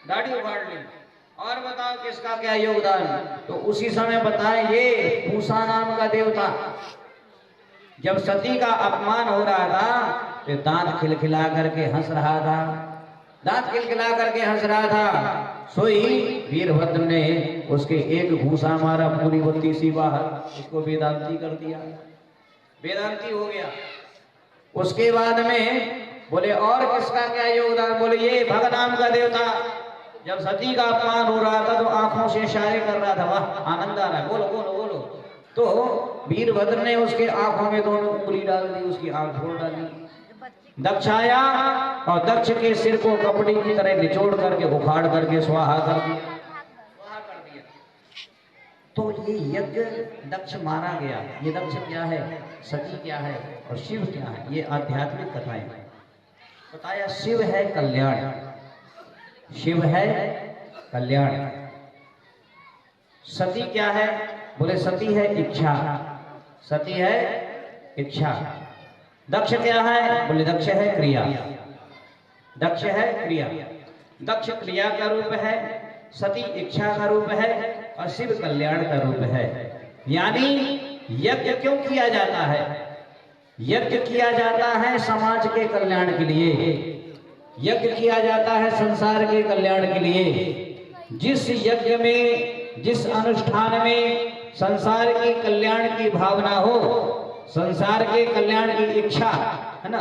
दाढ़ी उखाड़ ली। और बताओ किसका क्या योगदान? तो उसी समय बताए ये पूषा नाम का देवता जब सती का अपमान हो रहा था तो दांत खिलखिला करके हंस रहा था, दांत खिलखिला करके हंस रहा था। सोई वीरभद्र ने उसके एक घूसा मारा, पूरी बत्ती सी बाहर, उसको वेदांती कर दिया, वेदांती हो गया। उसके बाद में बोले और किसका क्या योगदान? बोले ये भग नाम का देवता जब सती का अपमान हो रहा था तो आंखों से इशारे कर रहा था, वाह आनंद आ रहा है, बोलो बोलो बोलो। तो वीरभद्र ने उसके आंखों में दोनों उंगली डाल दी, उसकी आंख फोड़ डाली। दक्ष आया और दक्ष के सिर को कपड़े की तरह निचोड़ करके उखाड़ करके स्वाहा कर दिया। तो ये यज्ञ दक्ष मारा गया। ये दक्ष क्या है, सती क्या है और शिव क्या है, ये आध्यात्मिक कथाएं बताया। शिव है कल्याण, शिव है कल्याण। सती क्या है? बोले सती है इच्छा, सती है इच्छा। दक्ष क्या है? बोले दक्ष है क्रिया, दक्ष है क्रिया। दक्ष क्रिया का रूप है, सती इच्छा का रूप है और शिव कल्याण का रूप है। यानी यज्ञ क्यों किया जाता है? यज्ञ किया जाता है समाज के कल्याण के लिए, यज्ञ किया जाता है संसार के कल्याण के लिए। जिस यज्ञ में, जिस अनुष्ठान में संसार के कल्याण की भावना हो, संसार के कल्याण की इच्छा है ना,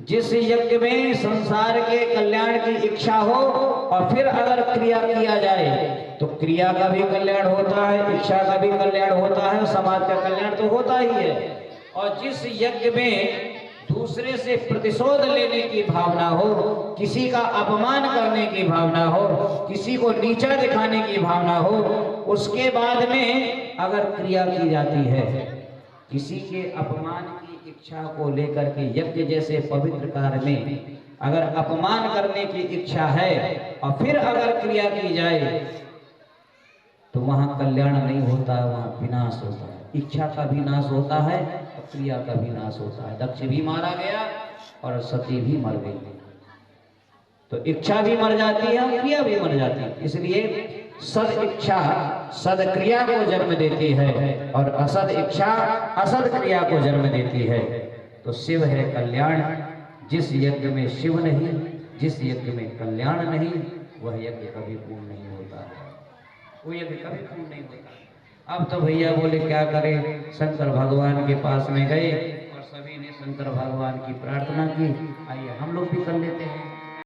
जिस यज्ञ में संसार के कल्याण की इच्छा हो और फिर अगर क्रिया किया जाए तो क्रिया का भी कल्याण होता है, इच्छा का भी कल्याण होता है, समाज का कल्याण तो होता ही है। और जिस यज्ञ में दूसरे से प्रतिशोध लेने की भावना हो, किसी का अपमान करने की भावना हो, किसी को नीचा दिखाने की भावना हो, उसके बाद में अगर क्रिया की जाती है, किसी के अपमान की इच्छा को लेकर के यज्ञ जैसे पवित्र कार्य में अगर अपमान करने की इच्छा है और फिर अगर क्रिया की जाए तो वहां कल्याण नहीं होता, वहां विनाश होता है। इच्छा का भी नाश होता है और क्रिया का भी नाश होता है। दक्ष भी मारा गया और सती भी मर गई। तो इच्छा भी मर जाती है और क्रिया भी मर जाती है। इसलिए सद इच्छा सद क्रिया को जन्म देती है और असद इच्छा असद क्रिया को जन्म देती है। तो शिव है कल्याण। जिस यज्ञ में शिव नहीं, जिस यज्ञ में कल्याण नहीं, वह यज्ञ कभी पूर्ण नहीं होता है, वो यज्ञ कभी पूर्ण नहीं होता। अब तो भैया बोले क्या करें, शंकर भगवान के पास में गए और सभी ने शंकर भगवान की प्रार्थना की। आइए हम लोग भी कर लेते हैं।